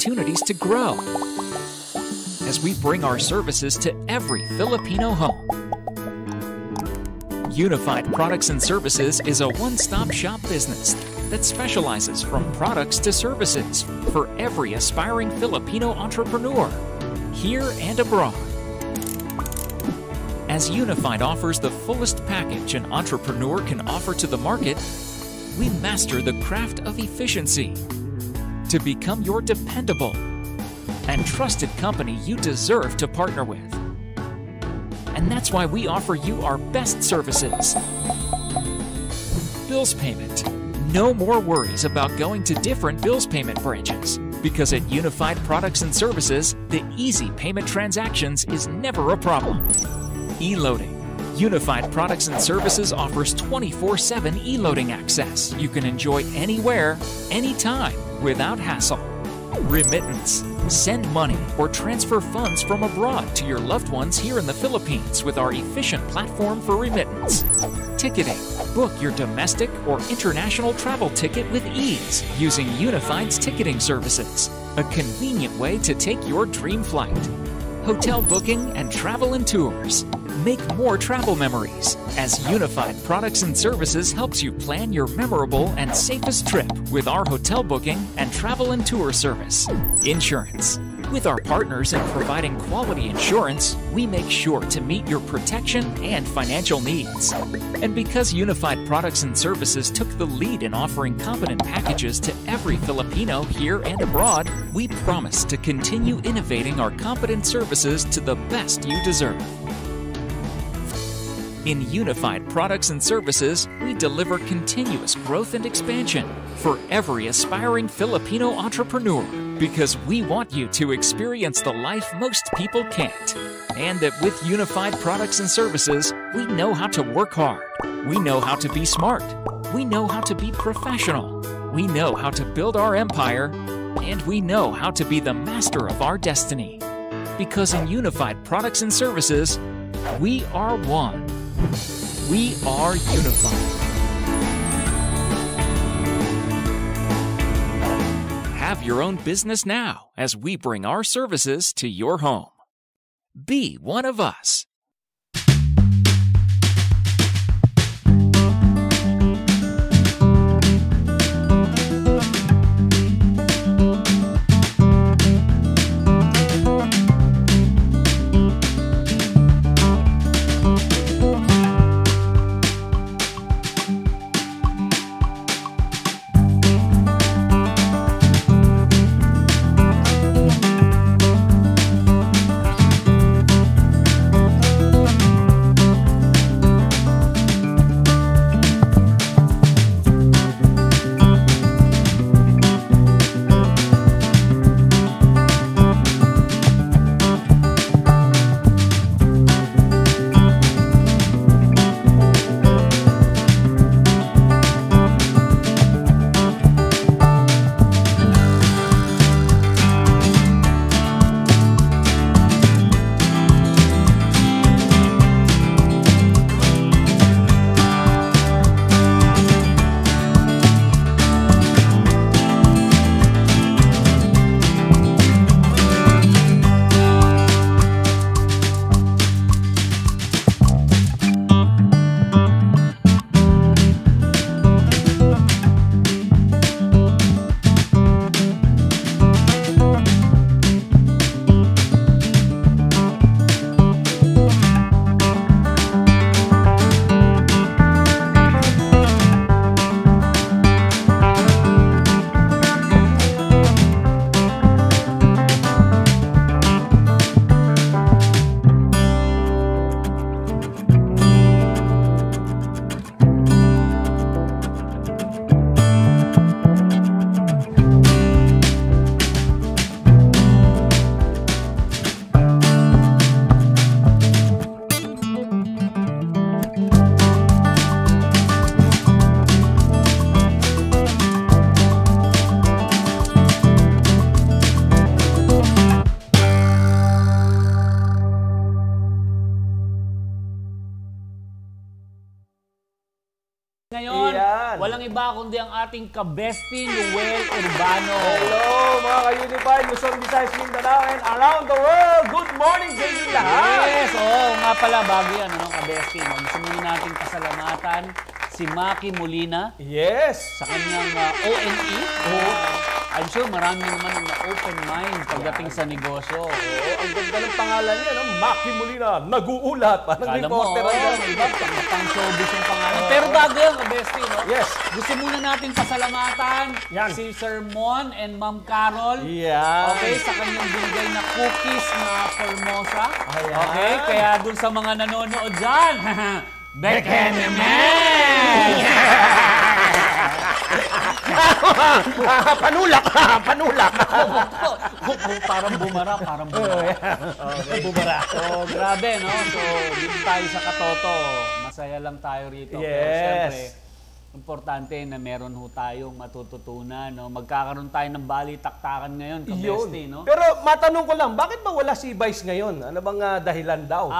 opportunities to grow as we bring our services to every Filipino home. Unified Products and Services is a one-stop shop business that specializes from products to services for every aspiring Filipino entrepreneur, here and abroad. As Unified offers the fullest package an entrepreneur can offer to the market, we master the craft of efficiency to become your dependable and trusted company you deserve to partner with. And that's why we offer you our best services. Bills payment. No more worries about going to different bills payment branches, because at Unified Products and Services, the easy payment transactions is never a problem. E-loading. Unified Products and Services offers 24/7 e-loading access you can enjoy anywhere, anytime, without hassle. Remittance. Send money or transfer funds from abroad to your loved ones here in the Philippines with our efficient platform for remittance. Ticketing. Book your domestic or international travel ticket with ease using Unified's ticketing services, a convenient way to take your dream flight. Hotel booking and travel and tours. Make more travel memories as Unified Products and Services helps you plan your memorable and safest trip with our hotel booking and travel and tour service. Insurance. With our partners in providing quality insurance, we make sure to meet your protection and financial needs. And because Unified Products and Services took the lead in offering competent packages to every Filipino here and abroad, we promise to continue innovating our competent services to the best you deserve. In Unified Products and Services, we deliver continuous growth and expansion for every aspiring Filipino entrepreneur, because we want you to experience the life most people can't. And that with Unified Products and Services, we know how to work hard. We know how to be smart. We know how to be professional. We know how to build our empire. And we know how to be the master of our destiny. Because in Unified Products and Services, we are one. We are unified. Have your own business now as we bring our services to your home. Be one of us. iba kundi ang ating kabesti Noel Urbano. Hello mga ka-Unified, Luzon, Visayas, Mindanao, and around the world. Good morning sa inyo lahat. Yes, oo nga pala, bago yan, kabesti. Gusto muna natin pasalamatan si Maki Molina. Yes. Sa kanyang ONE. I'm sure marami naman ang open mind pagdating sa negosyo. Oo, ang ganda ng pangalan niya, no? Maki Molina, nag-uulat. Parang reporter ang iba, pang showbiz yung pangalan. Pero bago yan, kabesti, no? Yes. Gusto muna natin pasalamatan si Sir Mon and Ma'am Carol. Yan. Okay, sa kanyang binigay na cookies na Formosa. Ayan. Okay, kaya dun sa mga nanonood dyan, Bekenemen! Panulak! Panulak! Parang bumara. Okay. Bumara. So, grabe, no? So, dito tayo sa Katoto. Masaya lang tayo rito. Yes. Pero siyempre, importante na meron ho tayong matututunan. No? Magkakaroon tayo ng balitaktakan ngayon, kabesti, no? Pero matanong ko lang, bakit ba wala si Vice ngayon? Ano bang dahilan daw?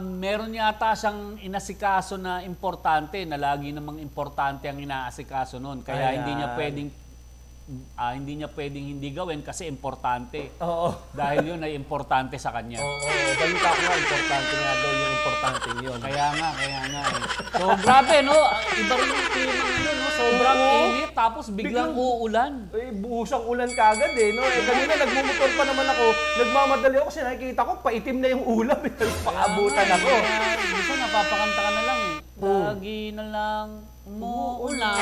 Meron yata siyang inasikaso na importante, na lagi namang importante ang inaasikaso noon. Kaya hindi niya pwedeng hindi gawin kasi importante. Oo. Dahil yun ay importante sa kanya. Oo. Balita ko nga, importante nga daw yung importante yun. Kaya nga. So, grabe, no? Iba rin yung klima ngayon, no? Sobrang init, tapos biglang uulan. Buhusang ulan kagad no? Kanina nagmumotor pa naman ako, nagmamadali ako kasi nakikita ko, paitim na yung ulam. Paabutan ako. Gusto, napapakanta ka na lang Lagi na lang umuulan.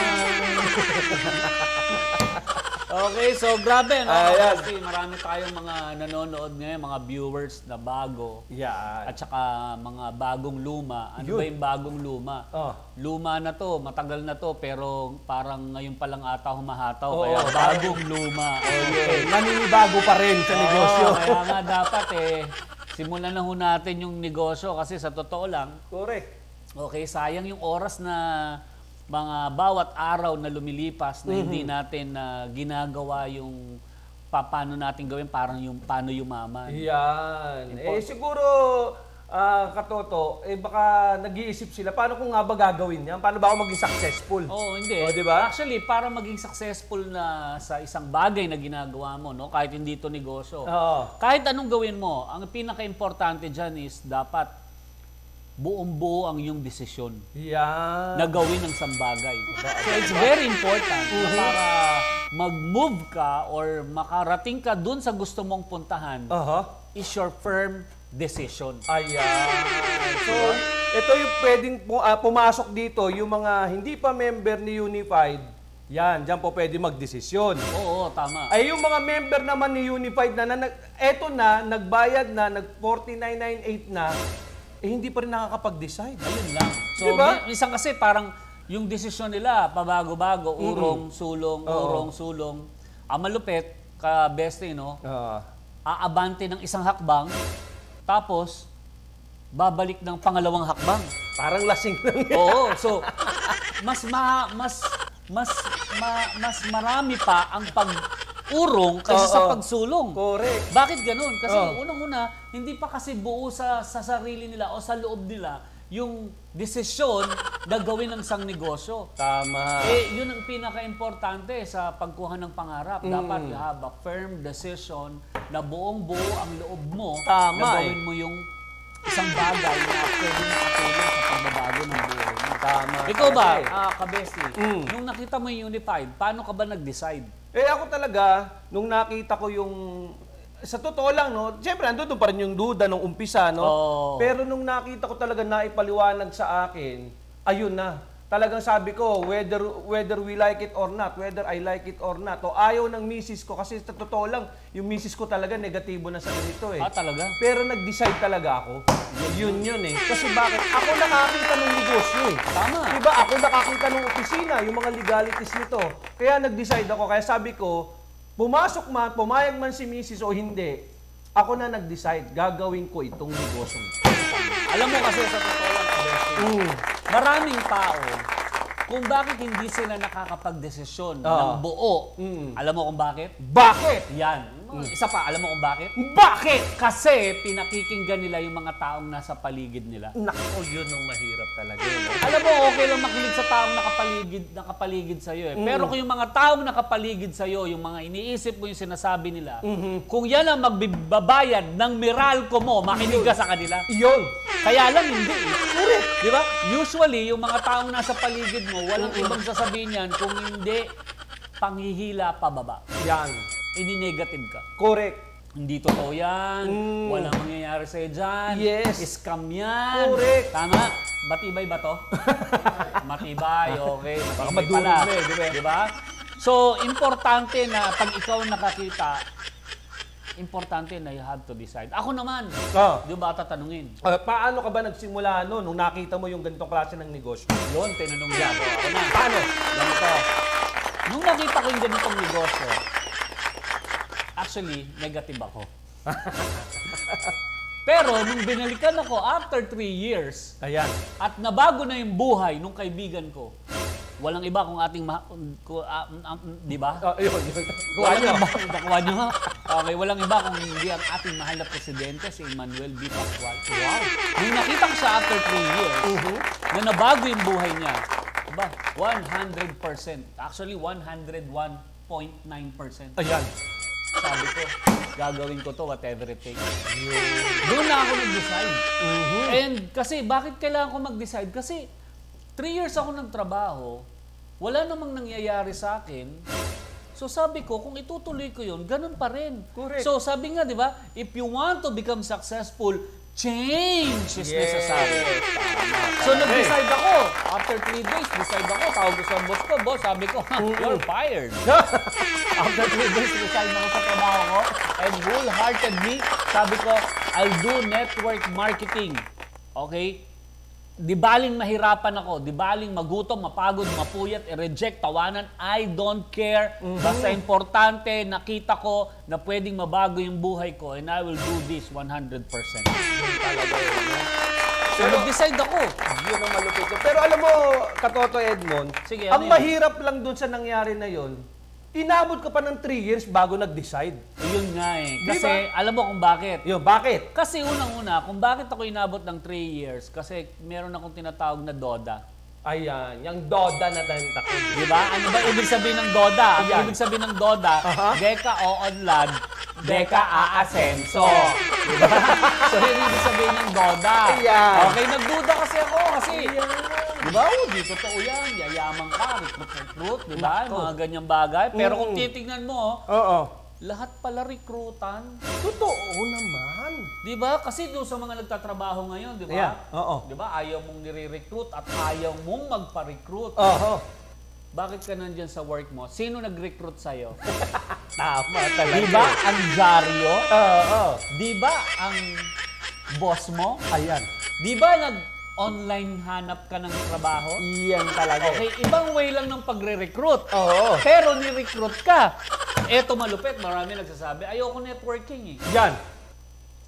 Okay, so grabe, no? Kasi marami tayong mga nanonood ngayon, mga viewers na bago. Yan. At saka mga bagong luma. Ano ba yung bagong luma? Luma na to, matagal na to, pero parang ngayon pa lang ata humahataw. Kaya bagong luma. Okay. Naninibago pa rin sa negosyo. Kaya nga dapat simulan na ho natin yung negosyo kasi sa totoo lang. Correct. Okay, sayang yung oras na mga bawat araw na lumilipas na hindi natin ginagawa yung paano natin gawin, parang yung paano yumaman. Yan. Siguro, Katoto, baka nag-iisip sila, paano kung nga ba gagawin yan? Paano ba ako maging successful? Hindi. Diba? Actually, para maging successful na sa isang bagay na ginagawa mo, no? Kahit hindi ito negosyo, kahit anong gawin mo, ang pinaka-importante dyan is dapat buong-buo ang iyong desisyon na gawin ng isang bagay. So it's very important na para mag-move ka or makarating ka dun sa gusto mong puntahan is your firm decision. Ayan. So, ito yung pwedeng pumasok dito, yung mga hindi pa member ni Unified, yan, dyan po pwede magdesisyon. Oo, tama. Ay, yung mga member naman ni Unified eto na, nagbayad na, nag-4998 na, hindi pa rin nakakapag-decide. Ayun lang. So, diba? Minsan kasi parang yung desisyon nila, pabago-bago, urong-sulong, urong-sulong. Ang malupit, ka-beste, no? Aabante ng isang hakbang, tapos, babalik ng pangalawang hakbang. Parang lasing lang. Oo. So, mas marami pa ang pag-urong kaysa sa pagsulong. Correct. Bakit ganun? Kasi unang-una, hindi pa kasi buo sa sarili nila o sa loob nila yung desisyon na gawin ng isang negosyo. Tama. Yun ang pinaka-importante sa pagkuha ng pangarap. Dapat you have a firm decision na buong-buo ang loob mo na gawin mo yung isang bagay na pwede makatulong sa pagbabago ng buhay mo. Tama. Ikaw ba, kabesti, nung nakita mo yung Unified, paano ka ba nag-decide? Ako talaga, nung nakita ko yung sa totoo lang, no? Siyempre, andun pa rin yung duda nung umpisa, no? Pero nung nakita ko talaga na ipaliwanag sa akin, ayun na. Talagang sabi ko, whether we like it or not, whether I like it or not, o ayaw ng misis ko, kasi sa totoo lang, yung misis ko talaga negatibo na sa ganito Talaga? Pero nag-decide talaga ako. Yun Kasi bakit? Ako nakakita ng negosyo Tama. Diba? Ako nakakita ng opisina, yung mga legalities nito. Kaya nag-decide ako. Kaya sabi ko, pumayag man si misis o hindi, ako na nag-decide, gagawin ko itong negosyo. Alam mo kasi sa totoo lang, maraming tao, kung bakit hindi sila nakakapag-desisyon ng buo, alam mo kung bakit? Bakit? Yan. Isa pa, alam mo kung bakit? Bakit? Kasi pinakikinggan nila yung mga taong nasa paligid nila. Nako, yun ang mahirap talaga. No? Alam mo, okay lang makinig sa taong nakapaligid sa'yo eh. Pero kung yung mga taong nakapaligid sa'yo, yung mga iniisip mo yung sinasabi nila, kung yan ang magbabayad ng Meralco mo, makinig ka sa kanila. Yun. Kaya lang hindi eh. Correct. Di ba? Usually, yung mga taong nasa paligid mo, walang ibang sasabihin yan kung hindi panghihila pababa. Yan. Ini-negative ka. Correct. Hindi totoo yan. Walang mangyayari sa'yo dyan. Yes. Scam yan. Correct. Tama? Matibay ba to? Matibay, okay. Baka Matibay pala. madurog na eh, di ba? Di ba? So, importante na pag ikaw nakakita, importante na you have to decide. Ako naman, di ba tatanungin? Paano ka ba nagsimula nung nakita mo yung ganitong klase ng negosyo? Yun, tinanong niya ako. Ako na. Paano? Ganito. Nung nakita ko yung ganitong negosyo, actually, negative ako. Pero nung binalikan ako after 3 years, Ayan. at nabago na yung buhay nung kaibigan ko, walang iba kung ating, di ba? Yun. Kuha nyo. Okay, walang iba kung hindi ang ating mahal na presidente, si Emmanuel B. Pascual. Wow! Nung nakita ko siya after 3 years, na nabago yung buhay niya, ba, 100%. Actually, 101.9%. Ayan. Sabi ko, gagawin ko to whatever it takes. Doon na ako nag-decide. And kasi, bakit kailangan ko mag-decide? Kasi, 3 years ako nagtrabaho, wala namang nangyayari sa akin. So sabi ko, kung itutuloy ko yun, ganun pa rin. Correct. So sabi nga, di ba, if you want to become successful, change is necessary. So nag-decide ako. After 3 days, decide ako. Tawag ko sa boss ko. Boss, sabi ko, you're fired. After 3 days, decide ako sa trabaho ko. And wholeheartedly, sabi ko, I'll do network marketing. Okay? Di baling mahirapan ako, di baling magutom, mapagod, mapuyat, i-reject, tawanan, I don't care. Basta importante, nakita ko na pwedeng mabago yung buhay ko and I will do this 100%. Talaga yun, no? So, nag-decide ako. Yun ang malupit. Pero alam mo, Katoto Edmond, Sige, ang ano yun? mahirap lang dun sa nangyari na yun, inabot ka pa ng 3 years bago nag-decide. Yun nga eh. Di Kasi, ba? alam mo kung bakit? Yun, bakit? Kasi unang-una, kung bakit ako inabot ng 3 years, kasi meron akong tinatawag na DODA. Ayan, yung Doda na tentacle. Di ba? Ano ba ibig sabihin ng DODA? Ang Ayan. ibig sabihin ng DODA, Deka o Onlad, Deka Aasenso. Di ba? So, yun ibig sabihin ng DODA. Ayan. Okay, nagduda kasi ako. Kasi, di ba? Di totoo yan. Yayaman ka, recruit, di ba? Mga ganyang bagay. Pero kung titignan mo, lahat pala recruitan. Totoo naman. Di ba? Kasi doon sa mga nagtatrabaho ngayon, di ba? Yeah. Oo. Di ba? Ayaw mong nire-recruit at ayaw mong magpa-recruit. Bakit ka nandyan sa work mo? Sino nag-recruit sa'yo? Tama talaga. Di ba ang dyaryo? Oo. Di ba ang boss mo? Ayan. Di ba nag-online hanap ka ng trabaho? Iyan talaga. Okay, ibang way lang ng pagre-recruit. Oo. Pero ni-recruit ka. Eto malupit, marami nagsasabi, ayoko networking eh. Yan.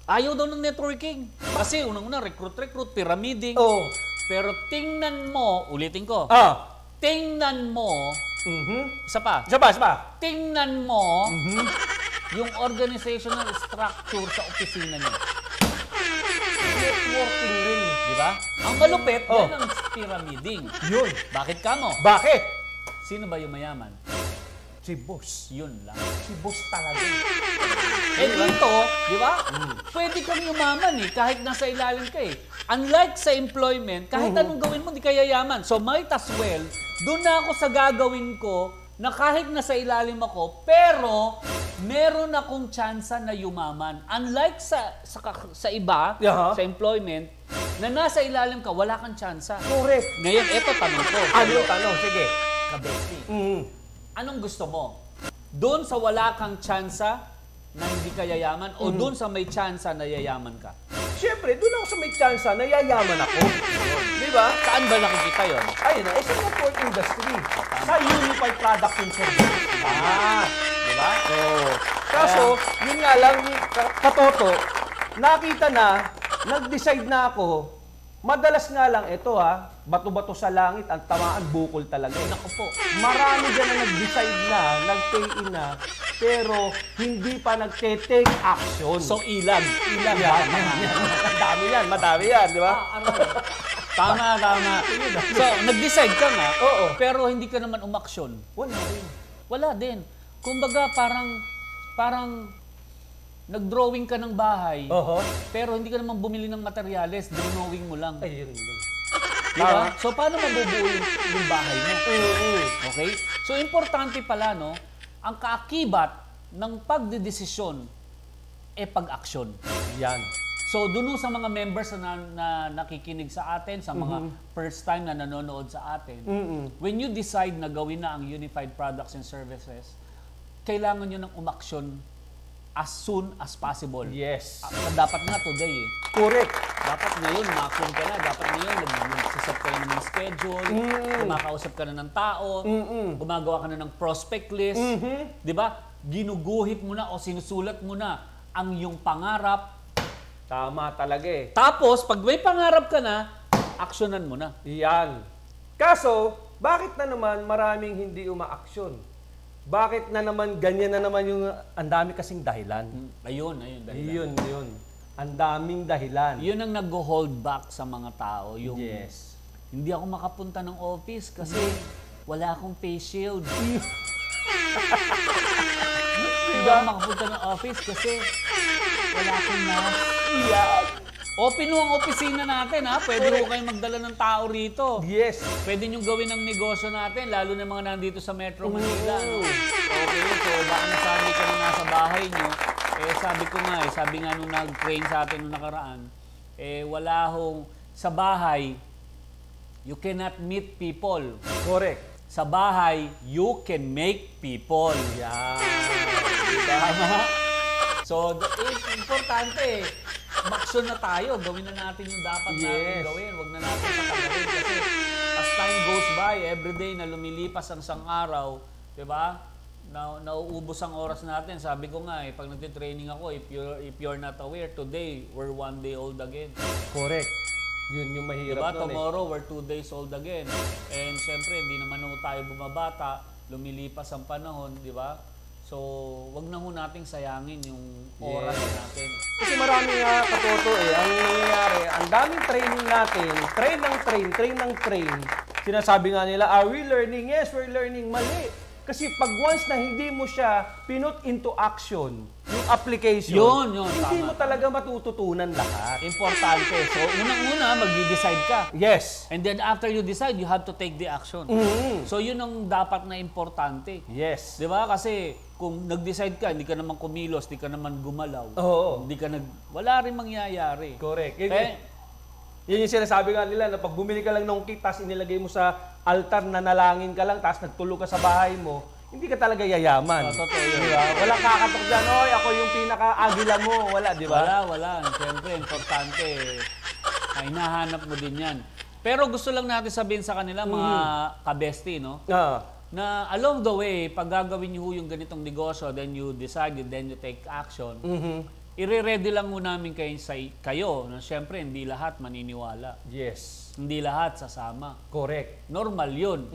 Ayaw daw ng networking. Kasi unang-una, recruit, pyramiding. Oo. Pero tingnan mo, ulitin ko, tingnan mo, isa pa, Isa pa. tingnan mo yung organizational structure sa opisina niya. Networking rin. Di ba? Ang malupit, yan ang pyramiding. Yun. Bakit ka mo? Bakit? Sino ba yung mayaman? Si boss. Yun lang. Si boss talaga. Eh dito, di ba? Pwede kang yumaman eh, kahit nasa ilalim ka eh. Unlike sa employment, kahit anong gawin mo, di ka yayaman. So might as well, doon na ako sa gagawin ko, na kahit nasa ilalim ako, pero meron akong tsansa na yumaman. Unlike sa iba, sa employment, na nasa ilalim ka, wala kang tsansa. Correct. Ngayon, eto tanong ko. Ano yung tanong? Sige. Kabesti. Anong gusto mo? Doon sa wala kang tsansa na hindi ka yayaman o doon sa may tsansa na yayaman ka? Siyempre, doon ako sa may chance na yayaman ako. Di ba? Saan ba nakikita yun? Ayun na, sa network industry. Sa unified product and service. Di ba? Kaso, yun nga lang, Katoto, nakita na, nag-decide na ako, madalas nga lang, ito bato-bato sa langit, ang tamaan bukol talaga. Naku po. Marami dyan na nag-decide na, nag-pay in na, pero hindi pa nagte-take action. So, ilag. Yan. Madami yan, di ba? Tama. So, nag-decide ka nga, Oo. pero hindi ka naman umaksyon. Wala din. Kumbaga, parang nag-drawing ka ng bahay, pero hindi ka naman bumili ng materyales, drawing mo lang. Ayun. Diba? So, paano mabubuo yung bahay mo? Okay? So, importante pala, no? Ang kaakibat ng pagdedesisyon pag-aksyon. Yan. So, dun sa mga members na nakikinig sa atin, sa mga first time na nanonood sa atin, when you decide na gawin na ang Unified Products and Services, kailangan nyo ng umaksyon as soon as possible. Yes. Dapat nga today eh. Correct. Dapat ngayon, umaksyon ka na. Dapat ngayon, nagsisap ka na ng schedule, kumakausap ka na ng tao, gumagawa ka na ng prospect list. Di ba? Ginuguhit mo na o sinusulat mo na ang iyong pangarap. Tama talaga eh. Tapos, pag may pangarap ka na, aksyonan mo na. Yan. Kaso, bakit na naman maraming hindi umaaksyon? Bakit na naman ganyan na naman yung ang dami kasing dahilan? Ayun, dahilan. Yun. Ang daming dahilan. Yun ang nag-hold back sa mga tao. Yung, Yes. Hindi ako makapunta ng office kasi wala akong face shield. Hindi ako makapunta ng office kasi wala akong mask. Yan. Open mo ang opisina natin, ha? Pwede mo kayong magdala ng tao rito. Yes. Pwede nyo gawin ang negosyo natin, lalo na mga nandito sa Metro Manila. No? Okay, so baka nasabi ka na nasa bahay nyo. Sabi nga nung nag-train sa atin nung nakaraan, wala hong, sa bahay, you cannot meet people. Correct. Sa bahay, you can make people. Yan. Tama? So, importante maksyon na tayo. Gawin na natin yung dapat natin gawin. Huwag na natin patagalin. Kasi as time goes by, everyday na lumilipas ang isang araw, di ba? Nauubos ang oras natin. Sabi ko nga, pag nagtitraining ako, if you're not aware, today, we're 1 day old again. Correct. Yun yung mahirap diba? nun Tomorrow, we're 2 days old again. And syempre, hindi naman tayo bumabata. Lumilipas ang panahon, di ba? So, wag na ho nating sayangin yung oras natin. Kasi marami nga katoto ang nangyayari, ang daming training natin, train ng train. Sinasabi nga nila, are we learning? Yes, we're learning. Mali. Kasi pag once na hindi mo siya pinut into action, yung application, yun, hindi tama. mo talaga matututunan lahat. Importante. So, unang-una, mag-decide ka. Yes. And then after you decide, you have to take the action. So, yun ang dapat na importante. Yes. Di ba? Kasi kung nag-decide ka, hindi ka naman kumilos, hindi ka naman gumalaw. Oo. Wala rin mangyayari. Correct. Kaya, Yun yung sinasabi nga nila na pag bumili ka lang ng kit, tapos inilagay mo sa altar na nalangin ka lang, tapos nagtulog ka sa bahay mo, hindi ka talaga yayaman. Totoo yun. Diba? Walang kakatok dyan, oy, ako yung pinaka-agila mo. Wala, di ba? Wala. Siyempre, importante. Hinahanap mo din yan. Pero gusto lang natin sabihin sa kanila, mga kabesti, no? Na along the way, pag gagawin niyo yung ganitong negosyo, then you decide, then you take action, i-ready lang mo namin kayo na siyempre hindi lahat maniniwala. Yes. Hindi lahat sasama. Correct. Normal yun.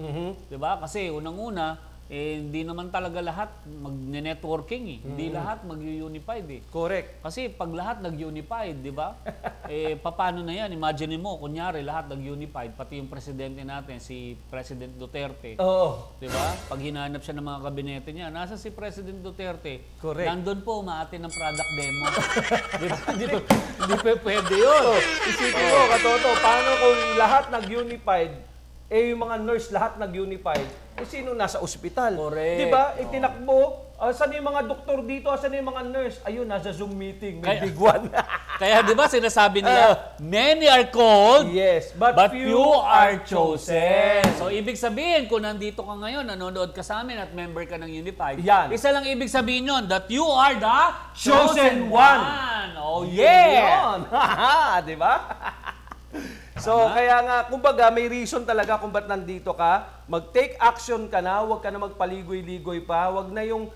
Diba? Kasi unang-una, hindi naman talaga lahat mag-networking eh. Hindi lahat mag-unified eh. Correct. Kasi pag lahat nag-unified, di ba? Paano na yan? Imagine mo, kunyari lahat nag-unified, pati yung presidente natin, si President Duterte. Oo. Di ba? Pag hinanap siya ng mga kabinete niya, nasa si President Duterte. Correct. Nandun po, umaatin ng product demo. Di ba? Hindi pa pwede yun. Isipin mo, katoto, paano kung lahat nag-unified, yung mga nurse lahat nag-unified, sino nasa ospital? Correct. Diba? Itinakbo, saan yung mga doktor dito, saan yung mga nurse? Ayun, nasa Zoom meeting, may big one. Kaya di ba sinasabi nila, many are called, yes, but few are chosen. So, ibig sabihin, kung nandito ka ngayon, nanonood ka sa amin at member ka ng Unified, yan. Isa lang ibig sabihin yun, that you are the chosen one. Oh, yeah! Diba? So, kaya nga, kumbaga, may reason talaga kung ba't nandito ka. Mag-take action ka na, huwag ka na magpaligoy-ligoy pa, huwag na yung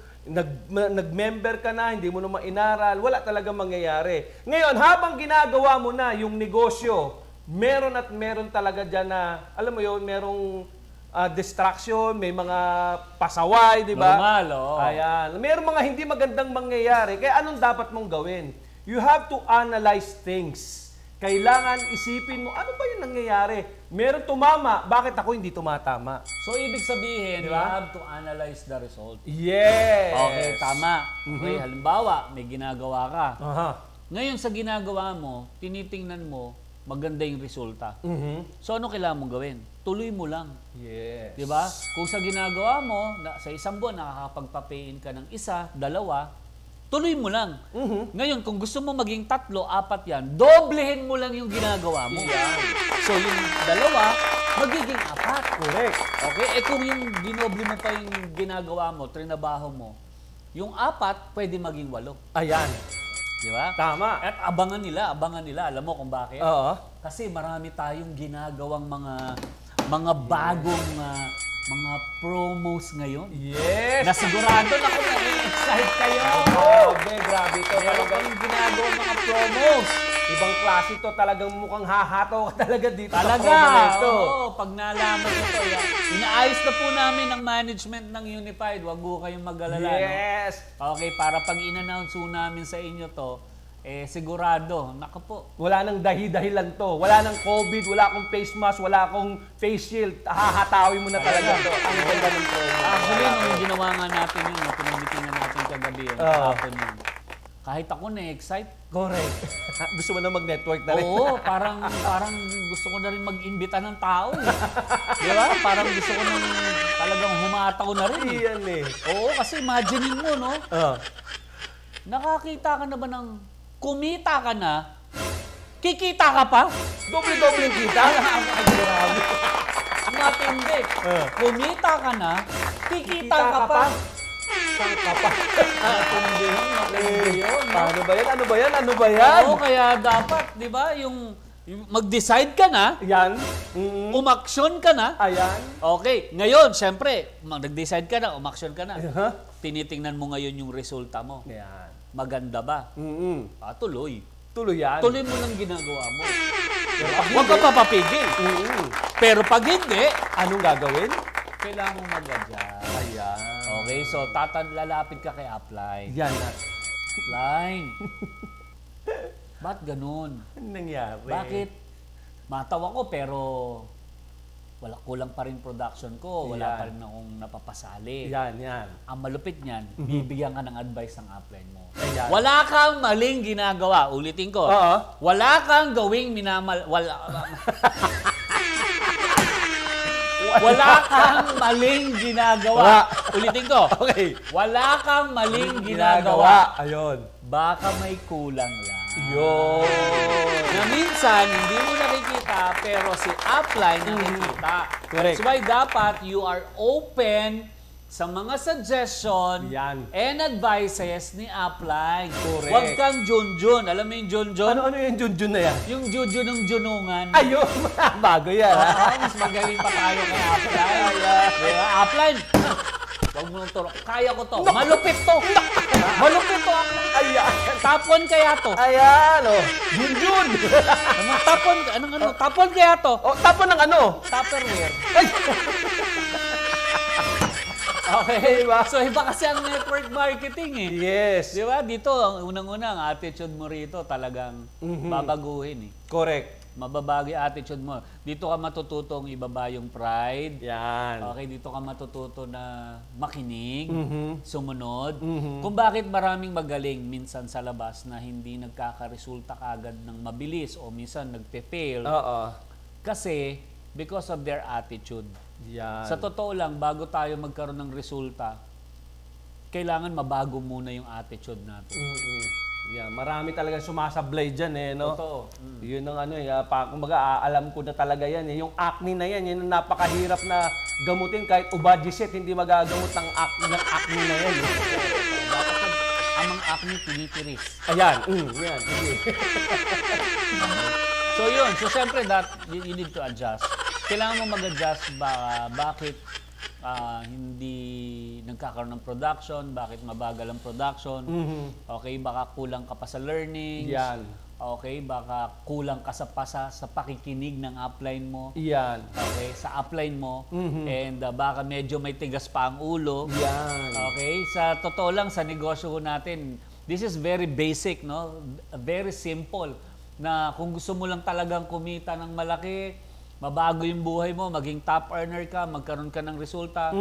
nag-member ka na, hindi mo na mainaral, wala talaga mangyayari. Ngayon, habang ginagawa mo na yung negosyo, meron at meron talaga dyan na, alam mo yun, merong distraction, may mga pasaway, di ba? Normal, oo. Ayan. Mayroong mga hindi magandang mangyayari. Kaya anong dapat mong gawin? You have to analyze things. Kailangan isipin mo, ano ba yung nangyayari? Meron tumama, bakit ako hindi tumatama? So, ibig sabihin, you have to analyze the result. Yes! Okay, tama. Okay, halimbawa, may ginagawa ka. Aha. Ngayon, sa ginagawa mo, tinitingnan mo, maganda yung resulta. So, ano kailangan mong gawin? Tuloy mo lang. Yes. Diba? Kung sa ginagawa mo, sa isang buwan, nakakapagpapayin ka ng 1, 2, tuloy mo lang. Ngayon, kung gusto mo maging 3, 4 yan, doblehin mo lang yung ginagawa mo. So, yung 2, magiging 4. Correct. Okay? Kung yung dinoble mo pa yung ginagawa mo, trinabaho mo, yung 4, pwede maging 8. Ayan. Di ba? Tama. At abangan nila. Alam mo kung bakit? Oo. Kasi marami tayong ginagawang mga bagong mga promos ngayon. Yes! Nasigurado na kung na-excite kayo. Grabe ito. Meron kayong ginagawa mga promos. Ibang klase to, talagang mukhang hahataw ka talaga dito Talaga, sa promo na ito. oo. Pag nalaman ko ito, inaayos na po namin ang management ng Unified. Huwag po kayong mag-alala. Yes! No? Okay, para pag in-announce po namin sa inyo to, sigurado, naku po. Wala nang dahilan to. Wala nang COVID, wala akong face mask, wala akong face shield. Hahatawin mo na talaga to. Ang ganda ng promo. Actually, nung ginawa nga natin yun, pinamitingan natin kagabi yun, kahapon yun. Kahit ako na-excite. Correct. Gusto mo na mag-network na rin? Oo, parang gusto ko na rin mag-imbita ng tao. Di ba? Parang gusto ko nang talagang humataw na rin. Iyan eh. Oo, kasi imaginein mo, no? Nakakita ka na ba ng kumita ka na, kikita ka pa? Doble-doble yung kita? Ay, grabe. Matindi. Kumita ka na, kikita ka pa. Saan ka pa? Matindi yun. Ano ba yan? Oo, kaya dapat, di ba, yung mag-decide ka na, Yan. umaksyon ka na. Ayan. Okay, ngayon, syempre, nag-decide ka na, umaksyon ka na. Tinitingnan mo ngayon yung resulta mo. Yan. Maganda ba? Tuloy. Tuloy yan. Tuloy mo lang ginagawa mo. Huwag ka papapigil. Pero pag hindi, Anong gagawin? kailangan mo mag-adjust. Ayan. Okay, so lalapit ka kay upline. Yan na. Upline. Ba't ganun? Anong nangyari? Bakit? Matawa ko pero kulang pa rin production ko. Wala pa rin akong napapasali. Yan. Ang malupit niyan, bibigyan ka ng advice ng upline mo. Ayan. Wala kang maling ginagawa. Ulitin ko. Wala kang gawing Wala kang maling ginagawa. Ulitin ko. Okay. Wala kang maling ginagawa. Ayun. Baka may kulang lang. Yun. Na minsan, hindi mo nakikita, pero si upline nakikita. Correct. That's why dapat you are open sa mga suggestion and advices ni upline. Correct. Huwag kang junjun. Alam mo yung junjun? Ano yung junjun na yan? Yung junjun ng junungan. Ayun. Bago yan. Mas magaling pa tayo kay upline. Diba? Upline, huwag mo nang turo. Kaya ko to. Malupit to. Malupit to. Ayan. Tapon kaya to. Ayan. Junjun. Tapon kaya to. Tapon ng ano? Tupperware. Ay. Okay, diba? So iba kasi ang network marketing eh. Yes. Di ba? Dito, ang unang-una, ang attitude mo rito talagang babaguhin eh. Correct. Mababago yung attitude mo. Dito ka matututong ibaba yung pride. Yan. Okay, dito ka matututo na makinig, sumunod. Kung bakit maraming magaling minsan sa labas na hindi nagkakaresulta kagad ng mabilis o minsan nagpe-fail. Kasi because of their attitude. Yan. Sa totoo lang, bago tayo magkaroon ng resulta, kailangan mabago muna yung attitude natin. Yan. Marami talaga sumasablay dyan eh, no? Totoo. Yun ang ano eh, kumbaga alam ko na talaga yan eh. Yung acne na yan, yun ang napakahirap na gamutin. Kahit Ubadicet, hindi magagamot ng acne na yan. Dapat amang acne, tinitiris. Ayan. Yan. So yun, so syempre you need to adjust. Kailangan mo mag-adjust bakit hindi nagkakaroon ng production, bakit mabagal ang production, okay, baka kulang ka pa sa learning, okay, baka kulang ka sa pakikinig ng upline mo, okay, sa upline mo, and baka medyo may tigas pa ang ulo, okay, sa totoo lang, sa negosyo natin, this is very basic, no? Very simple, na kung gusto mo lang talagang kumita ng malaki, mabago yung buhay mo, maging top earner ka, magkaroon ka ng resulta.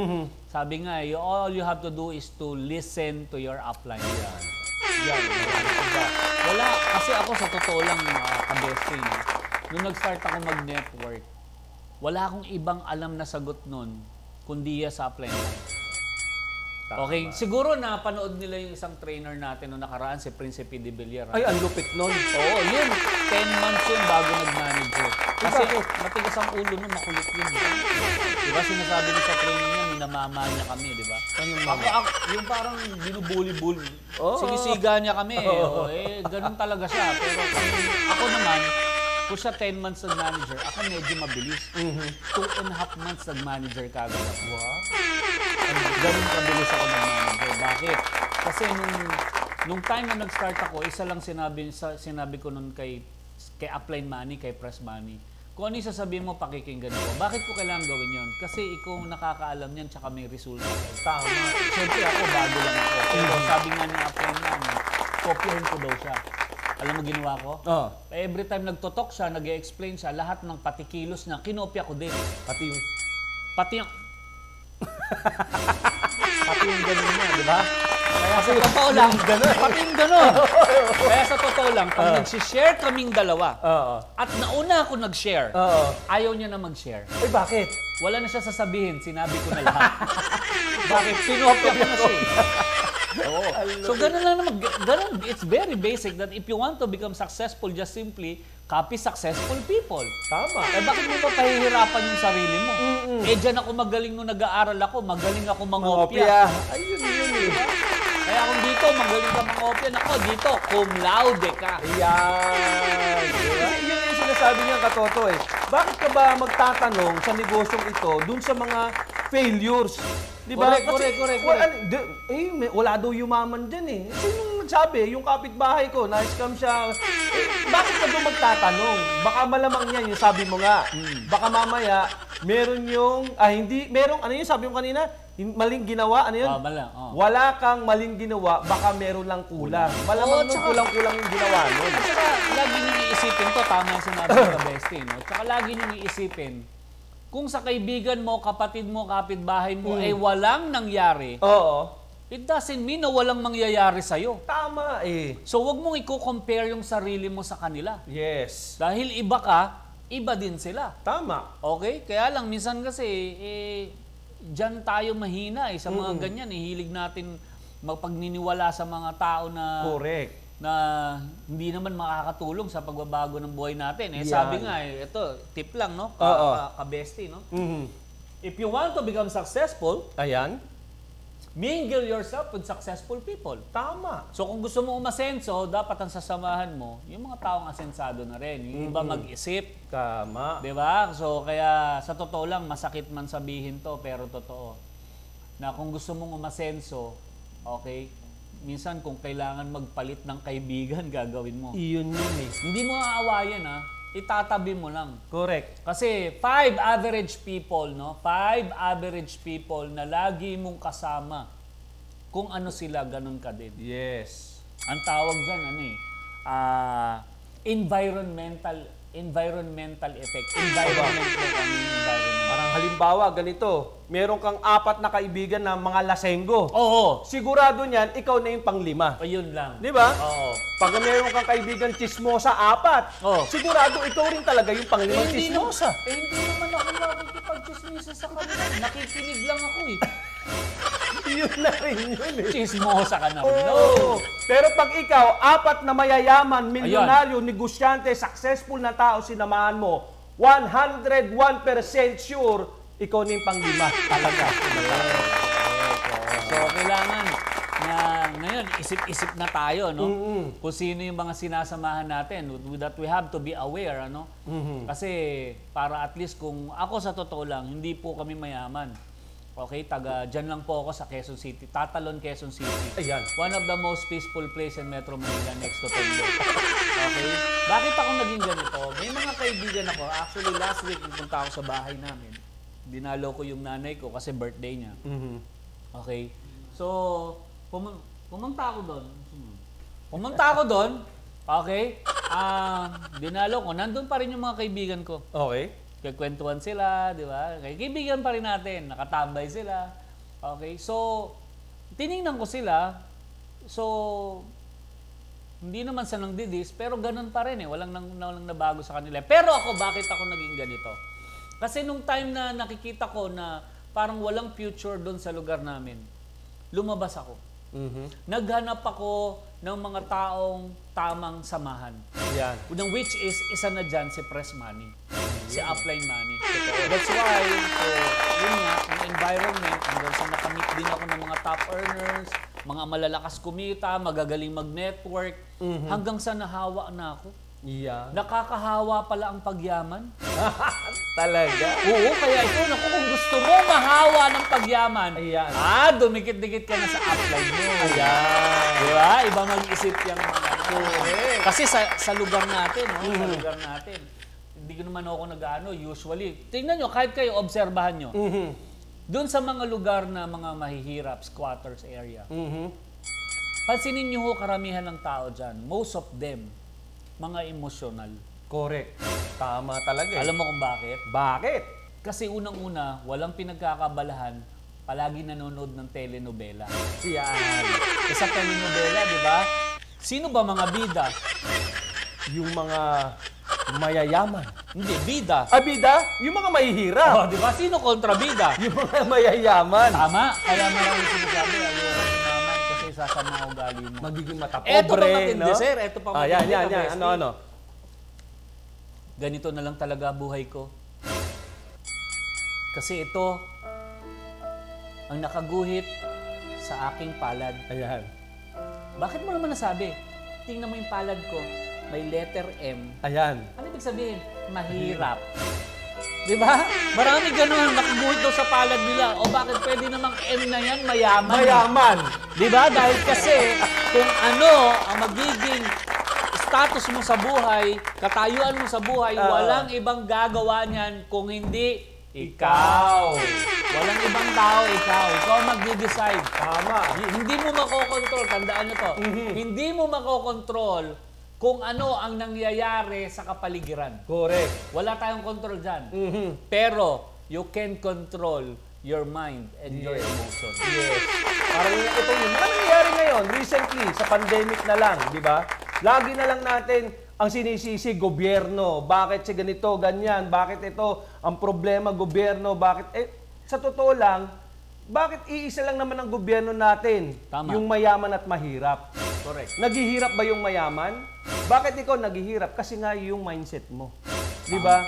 Sabi nga, all you have to do is to listen to your upline. Wala, kasi ako sa totoo lang, ka-besting, nung nag-start ako mag-network, wala akong ibang alam na sagot nun, kundi sa upline. Okay, siguro napanood nila yung isang trainer natin noong nakaraan, si Prinsipe de Villar. Ay, ang lupit nun. Oo, yun. 10 months yun bago nag-manager. Kasi matigas ang ulo nun, makulit yun. Diba sinasabi niya sa training niya, minamama niya kami, diba? Yung parang binubuli-buli. Sinisiga niya kami. Ganun talaga siya. Pero ako naman, kung siya 10 months nag-manager, ako medyo mabilis. 2.5 months nag-manager kagad ako. Ganun kabilis ako nag-manager. Bakit? Kasi nung time na nag-start ako, isa lang sinabi ko nun kay Upline Money, kay Press Money. Kung ano yung sasabihin mo, pakikinggan ko. Bakit ko kailangan gawin yun? Kasi ikaw nakakaalam yan, tsaka may resulta. Tama. Siyempre ako, bago lang ako. Pero sabi nga ni Upline Money, kopyahin ko daw siya. Alam mo ginawa ko? Every time nagtotok siya, nag-explain siya, lahat ng patikilos niya, kinopya ko din. Pati yung ganun niya, di ba? Kaya sa totoo lang, pati yung ganun. Kaya sa totoo lang, pag nagsishare kaming dalawa, at nauna ako nag-share, ayaw niya na mag-share. Eh, bakit? Wala na siya sasabihin, sinabi ko na lahat. Bakit? Kinopya ko na siya. So ganun lang naman, it's very basic that if you want to become successful, just simply copy successful people. Tama. Eh bakit mo pa pahihirapan yung sarili mo? Dyan ako magaling nung nag-aaral ako, magaling ako mangopya. Ayun yun. Kaya kung dito, magaling ka mangopya, nako, dito, cum laude ka. Yan. Yun yung sinasabi niya, Katoto eh. Bakit ka ba magtatanong sa negosyong ito dun sa mga failures? Diba? Correct. Wala daw yumaman dyan eh. Sinong nagsabi? Yung kapitbahay ko, na-scam siya. Bakit ka doon magtatanong? Baka malamang yan, yung sabi mo nga. Baka mamaya, meron yung, ano yung sabi mo kanina? Maling ginawa, ano yun? Wala kang maling ginawa, baka meron lang kulang. Malamang nung kulang-kulang yung ginawa nun. At saka, lagi nyo iisipin to, tama yung sinabi ko ka, Bestie, no? Tsaka lagi nyo iisipin, kung sa kaibigan mo, kapatid mo, kapitbahay mo, ay walang nangyari, it doesn't mean na walang mangyayari sa'yo. Tama eh. So, wag mong i-compare yung sarili mo sa kanila. Yes. Dahil iba ka, iba din sila. Tama. Okay? Kaya lang, minsan kasi, dyan tayo mahina sa mga ganyan. Hilig natin magpagniniwala sa mga tao na... Correct. Na hindi naman makakatulong sa pagbabago ng buhay natin. Sabi nga, ito, tip lang, no? Ka-bestie, no? If you want to become successful, mingle yourself with successful people. Tama. So kung gusto mo umasenso, dapat ang sasamahan mo, yung mga taong asensado na rin. Yung iba mag-isip. Tama. Diba? So kaya sa totoo lang, masakit man sabihin to, pero totoo. Na kung gusto mong umasenso, okay, minsan kung kailangan magpalit ng kaibigan, gagawin mo. Iyon yun eh. Hindi mo aawayan itatabi mo lang. Correct. Kasi 5 average people, no? 5 average people na lagi mong kasama. Kung ano sila, ganun ka din. Yes. Ang tawag dyan, environmental effect. Environmental. Parang halimbawa, ganito. Meron kang 4 na kaibigan na mga lasenggo. Oo. Sigurado niyan, ikaw na yung pang-5. Ayun lang. Di ba? Oo. Pag meron kang kaibigan chismosa 4, sigurado ikaw rin talaga yung pang-5 chismosa. Hindi naman ako nakikipag-chismisa sa kanila. Nakikinig lang ako eh. Yun na rin yun eh. Chismosa ka na rin. No. Pero pag ikaw, 4 na mayayaman, milyonaryo, negosyante, successful na tao, sinamahan mo, 101% sure, ikaw na yung pang-5 talaga. So, kailangan na ngayon, isip-isip na tayo, no? Kung sino yung mga sinasamahan natin, that we have to be aware, ano? Kasi para at least kung ako sa totoo lang, hindi po kami mayaman. Okay, dyan lang po ako sa Quezon City. Tatalon, Quezon City. Ayan. One of the most peaceful place in Metro Manila next to Tondo. Okay? Bakit ako naging ganito? May mga kaibigan ako. Actually, last week, nagpunta ako sa bahay namin. Dinalo ko yung nanay ko kasi birthday niya. Okay? So, pumunta ako doon. Okay? Dinalo ko. Nandun pa rin yung mga kaibigan ko. Okay. Kagkwentuhan sila, di ba? Kaibigan pa rin natin, nakatambay sila. Okay, so, tiningnan ko sila. So, hindi naman sa nang didis, pero ganun pa rin eh. Walang nabago sa kanila. Pero ako, bakit ako naging ganito? Kasi nung time na nakikita ko na parang walang future doon sa lugar namin, lumabas ako. Naghanap ako ng mga taong tamang samahan. Yan. Which is, isa na dyan si Press Money. Si Upline Money. That's why, yun nga, ang environment, hanggang sa nakamit din ako ng mga top earners, mga malalakas kumita, magagaling mag-network, hanggang sa nahawa na ako. Yeah. Nakakahawa pala ang pagyaman. Talaga? Oo, kaya ito, naku, kung gusto mo mahawa ng pagyaman, ayan. Dumikit-dikit ka na sa upline mo. Ayan. Diba? Iba mag-isip yung mga kasi sa lugar natin, no? Sa lugar natin, hindi ko naman ako nag-ano, usually. Tingnan nyo, kahit kayo, obserbahan nyo. Doon sa mga lugar na mga mahihirap, squatters area, pansinin nyo ho, karamihan ng tao dyan, most of them, mga emotional. Correct. Tama talaga eh. Alam mo kung bakit? Bakit? Kasi unang-una, walang pinagkakabalahan, palagi nanonood ng telenovela. Yan. Sa telenovela, di ba? Sino ba mga bida? Yung mga mayayaman. Hindi, bida. Bida? Yung mga mahihirap. Oh, di ba? Sino kontra bida? Yung mga mayayaman. Tama. Kaya maraming sinasabi, ayaw naman kasi sasama ugali mo. Magiging matapobre, Eto pa matindi, sir. Eto pa matindi. Yan. Ano? Ganito na lang talaga buhay ko. Kasi ito, ang nakaguhit sa aking palad. Ayan. Bakit mo naman nasabi? Tingnan mo yung palad ko. May letter M. Ayan. Ano ibig sabihin? Mahirap. Di ba? Marami ganun. Nakaguhit daw sa palad nila. O bakit pwede namang M na yan? Mayaman. Mayaman. Di ba? Dahil kasi kung ano ang magiging status mo sa buhay, katayuan mo sa buhay, walang ibang gagawa niyan kung hindi ikaw. Walang ibang tao, ikaw. Ikaw mag-decide. Tama. Hindi mo makokontrol. Tandaan nyo to. Hindi mo makokontrol kung ano ang nangyayari sa kapaligiran. Correct. Wala tayong control dyan. Pero, you can control your mind and your emotion. Yes. Parang ito yun. Ano nangyayari ngayon? Recently, sa pandemic na lang, di ba? Lagi na lang natin ang sinisisi, gobyerno. Bakit si ganito, ganyan? Bakit ito ang problema, gobyerno? Bakit? Sa totoo lang, bakit iisa lang naman ang gobyerno natin? Tama. Yung mayaman at mahirap. Correct. Naghihirap ba yung mayaman? Bakit ikaw naghihirap? Kasi nga yung mindset mo. Di ba?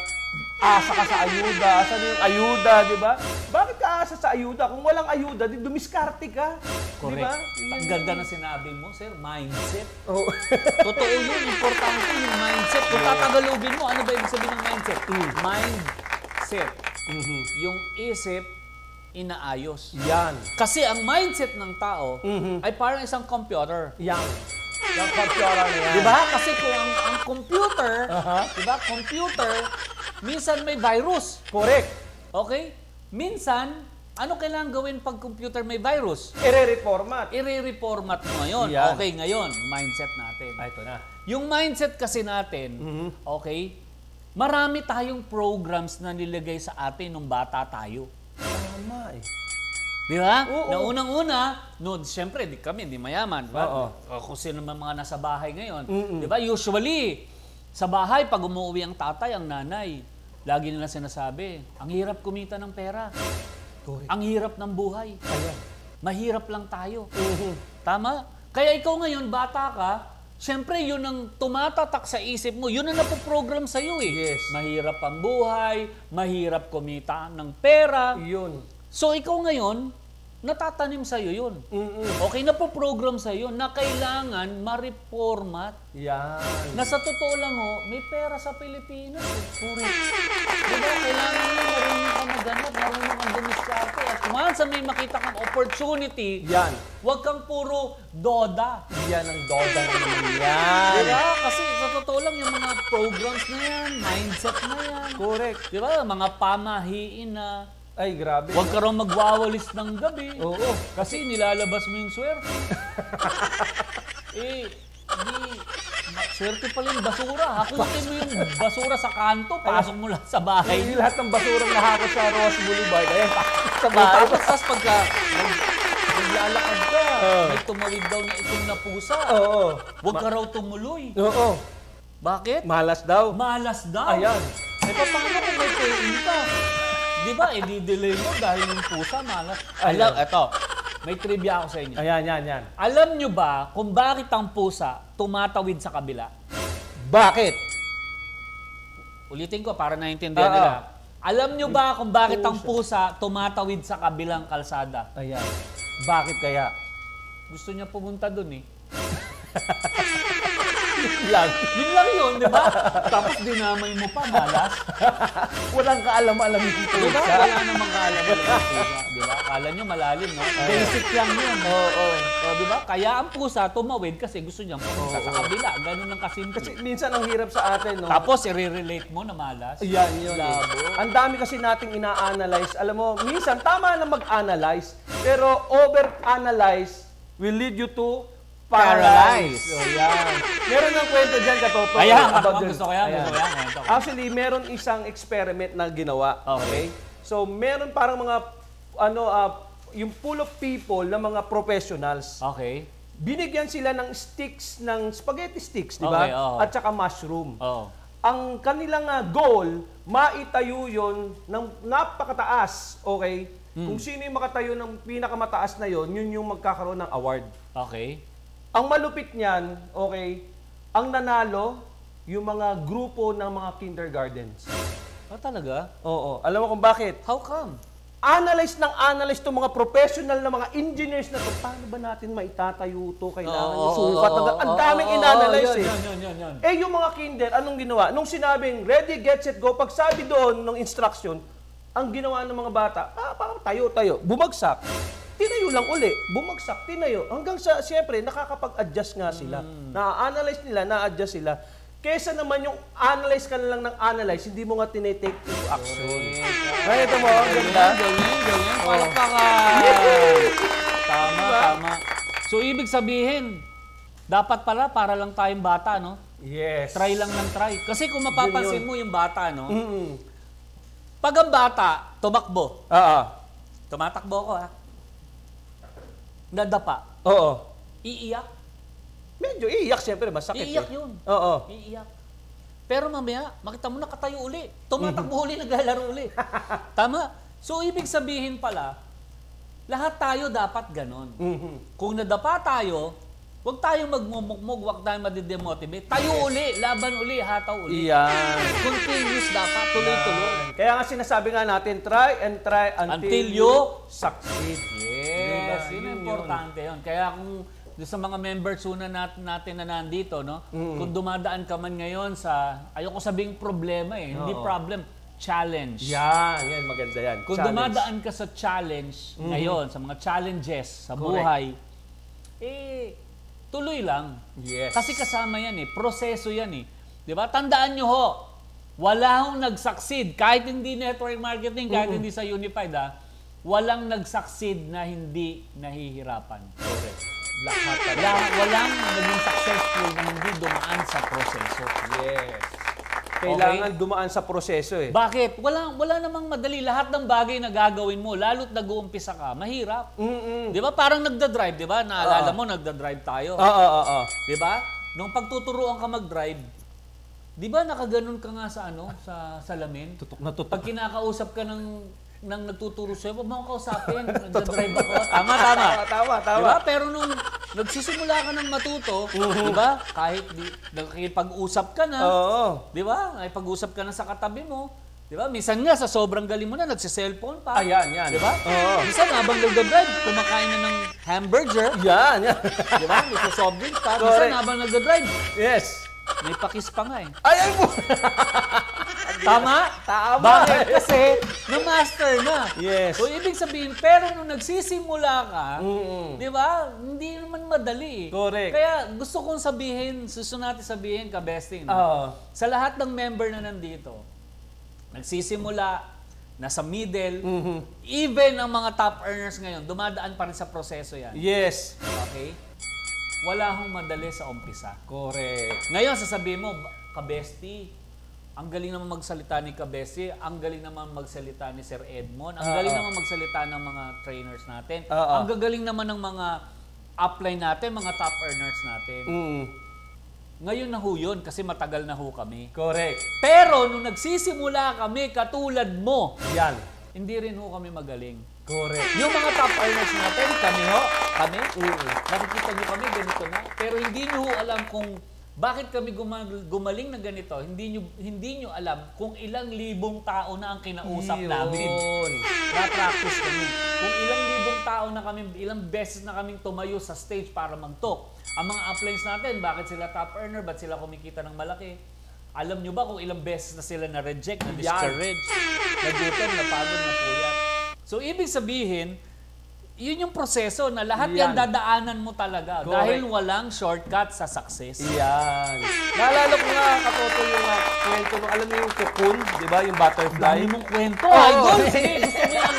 Asa ka sa ayuda. Asan yung ayuda, di ba? Bakit ka asa sa ayuda? Kung walang ayuda, di dumiskarte ka. Correct. Di ba? Ang ganda na sinabi mo, sir. Mindset. Oh. Totoo yun. Importante yung mindset. Kung tatagalogin mo, ano ba ibig sabihin ng mindset? Mindset. Yung isip, inaayos. Yan. Kasi ang mindset ng tao ay parang isang computer. Yan. Yung computer na yan. Diba? Kasi kung ang computer, diba? Computer, minsan may virus. Correct. Okay? Minsan, ano kailangan gawin pag computer may virus? I-reformat. I-reformat mo ngayon. Yan. Okay, ngayon, mindset natin. Ito na. Yung mindset kasi natin, okay, marami tayong programs na nilagay sa atin nung bata tayo. Tama eh. Di ba? Oo. Na unang-una, no, siyempre, di kami, di mayaman. Diba? Oo. Kung sino naman mga nasa bahay ngayon. Di ba? Usually, sa bahay, pag umuwi ang tatay, ang nanay, lagi nila sinasabi, ang hirap kumita ng pera. Correct. Ang hirap ng buhay. Ayan. Mahirap lang tayo. Tama? Kaya ikaw ngayon, bata ka, siyempre, yun ang tumatatak sa isip mo. Yun ang napoprogram sa'yo eh. Yes. Mahirap ang buhay, mahirap kumita ng pera. Yun. So ikaw ngayon, natatanim sa'yo yun. Okay, napoprogram sa'yo na kailangan ma-reformat. Yan. Na sa totoo lang may pera sa Pilipinas. Diba, kailangan mo marunong ka maganap, marunong kang dumiskarte. At once may makita kang opportunity, Yan. huwag kang puro doda. Yan ang doda na naman yan. Diba? Kasi sa totoo lang yung mga programs na yan, mindset na yan. Correct. Diba? Mga pamahiin na Ay, grabe. huwag ka raw magwawalis ng gabi. Oo. Kasi nilalabas mo yung swerte. Swerte pala yung basura. Hakutin mo yung basura sa kanto, pasok mo lang sa bahay. Ay, lahat ng basurang nahakot sa Ross Boulevard, ayan, sa bahay. Tapos pagka naglalakad ka, may tumawid daw na itim na pusa. Oo. Huwag ka raw tumuloy. Oo. Bakit? Malas daw. Malas daw. Ayan. Paano kung may pain ka? Di ba, di-delay mo dahil yung pusa malas. Ayan. Eto, may trivia ako sa inyo. Ayan, yan. Alam nyo ba kung bakit ang pusa tumatawid sa kabila? Bakit? Ulitin ko para naiintindihan nila. Alam nyo ba kung bakit ang pusa tumatawid sa kabilang kalsada? Ayan. Bakit kaya? Gusto niya pumunta dun eh. Yun lang yun, di ba? Tapos dinamay mo pa, malas. Walang kaalam-alam yung pusa. Di ba? Wala namang kaalam-alam yung pusa. Di ba? Kala nyo malalim, no? Basic lang yun. Oo. Di ba? Kaya ang pusa tumawid kasi gusto niyang pumunta sa kabila. Ganun ang kasimple. Kasi minsan ang hirap sa atin, no? Tapos i-relate mo na malas. Yan yun. Labo. Ang dami kasi nating ina-analyze. Alam mo, minsan tama na mag-analyze, pero over-analyze will lead you to paralyze. So, yan. Meron ng kwento dyan, katoto. Ayan, gusto ko yan. Actually, meron isang experiment na ginawa. Okay? So, meron parang mga, yung pool of people na mga professionals. Okay. Binigyan sila ng sticks, ng spaghetti sticks, di ba? Okay, At saka mushroom. Oo. Ang kanilang goal, maitayo yon ng napakataas, okay? Kung sino yung makatayo ng pinakamataas na yon, yun yung magkakaroon ng award. Okay. Ang malupit niyan, okay, ang nanalo, yung mga grupo ng mga kindergartens. Talaga? Oo. Alam mo kung bakit? How come? Analyze itong mga professional na mga engineers na to. Paano ba natin maitatayo to? Kailangan yung sukat. Ang daming inanalyze eh. Yan. Eh yung mga kinder, anong ginawa? Nung sinabing, ready, get, set, go, pag sabi doon ng instruction, ang ginawa ng mga bata, tayo. Bumagsak. Tinayo lang uli. Bumagsak, tinayo. Hanggang sa, siyempre, nakakapag-adjust nga sila. Na-analyze nila, na-adjust sila. Kesa naman yung analyze ka na lang ng analyze, hindi mo nga tinitake into action. Nakita mo, ang ganda. Ganyan. Tama. So, ibig sabihin, dapat pala para lang tayong bata, no? Yes. Try lang ng try. Kasi kung mapapansin mo yung bata, no? Pag ang bata, tumakbo. Tumatakbo ako, ha? Nadapa. Oo. Iiyak. Medyo iiyak, siyempre, masakit. Iiyak yun. Oo. Iiyak. Pero mamaya, makita mo nakatayo uli. Tumatakbo uli, naglalaro uli. Tama? So, ibig sabihin pala, lahat tayo dapat ganon. Kung nadapa tayo, huwag tayong magmumukmog, huwag tayong madidemotivate. Tayo uli, laban uli, hataw uli. Iyan. Continuous dapat, tuloy-tuloy. Kaya nga sinasabi nga natin, try and try until you succeed. Yes, yun ang importante yun. Kaya kung sa mga members una natin na nandito, no? Kung dumadaan ka man ngayon sa, ayoko sabing problema eh, hindi problem, challenge. Yan, maganda yan. Kung dumadaan ka sa challenge ngayon, sa mga challenges sa buhay, tuloy lang. Yes. Kasi kasama yan eh, proseso yan eh. Di ba? Tandaan nyo ho, wala hong nag-succeed, kahit hindi network marketing, kahit hindi sa Unified walang nag-succeed na hindi nahihirapan. Correct. Walang naging successful na hindi dumaan sa proseso. Yes. Kailangan dumaan sa proseso eh. Bakit? Wala namang madali. Lahat ng bagay na gagawin mo, lalo't nag-uumpisa ka, mahirap. Di ba? Parang nagda-drive, di ba? Naalala mo, nagda-drive tayo. Oo. Di ba? Nung pagtuturuan ka mag-drive, di ba nakaganon ka nga sa sa salamin? Tutok na tutok. Pag kinakausap ka ng nagtuturo sa'yo, huwag mo kausapin, nagda-drive ako. Tama. Diba? Pero nung nagsisimula ka ng matuto, diba? Kahit nakikipag-usap ka na, diba? Nakipag-usap ka na sa katabi mo, Di ba? Minsan nga, sa sobrang galing mo na, nagsiselfone pa. Yan. Di ba? Minsan, habang nagdadrive, kumakain na ng hamburger. Yan. Di ba? May soft drinks pa. Minsan, habang nagdadrive, yes. may pakis pa nga eh. Ay po! Tama? Bakit? Kasi, na-master na. Yes. So, ibig sabihin, pero nung nagsisimula ka, di ba, hindi naman madali. Correct. Kaya gusto kong sabihin, natin sabihin, ka-besting, sa lahat ng member na nandito, nagsisimula, nasa middle, even ang mga top earners ngayon, dumadaan pa rin sa proseso yan. Yes. Okay? Wala hong madali sa umpisa. Correct. Ngayon, sasabihin mo, ka-bestie, ang galing naman magsalita ni Kabesi, ang galing naman magsalita ni Sir Edmond, ang galing naman magsalita ng mga trainers natin, ang gagaling naman ng mga upline natin, mga top earners natin. Ngayon na ho yun, kasi matagal na ho kami. Correct. Pero nung nagsisimula kami, katulad mo, Yan. hindi rin ho kami magaling. Correct. Yung mga top earners natin, kami, nakikita nyo kami, ganito na. Pero hindi nyo ho alam kung bakit kami gumaling na ganito. Hindi nyo alam kung ilang libong tao na ang kinausap namin. Na-practice kami. Kung ilang libong tao na kami, ilang beses na kaming tumayo sa stage para mag-talk. Ang mga uplines natin, bakit sila top earner, ba't sila kumikita ng malaki? Alam nyo ba kung ilang beses na sila na-reject, na-discourage, nagutom, napagod, napuyat? So, ibig sabihin, yun yung proseso na lahat yan dadaanan mo talaga. Correct. Dahil walang shortcut sa success. Yan. Naalala ko nga, Katoto, yung kwento nung, alam mo yung cocoon, di ba? Yung butterfly. Dami mong kwento. Idol! Sige, gusto mo yan.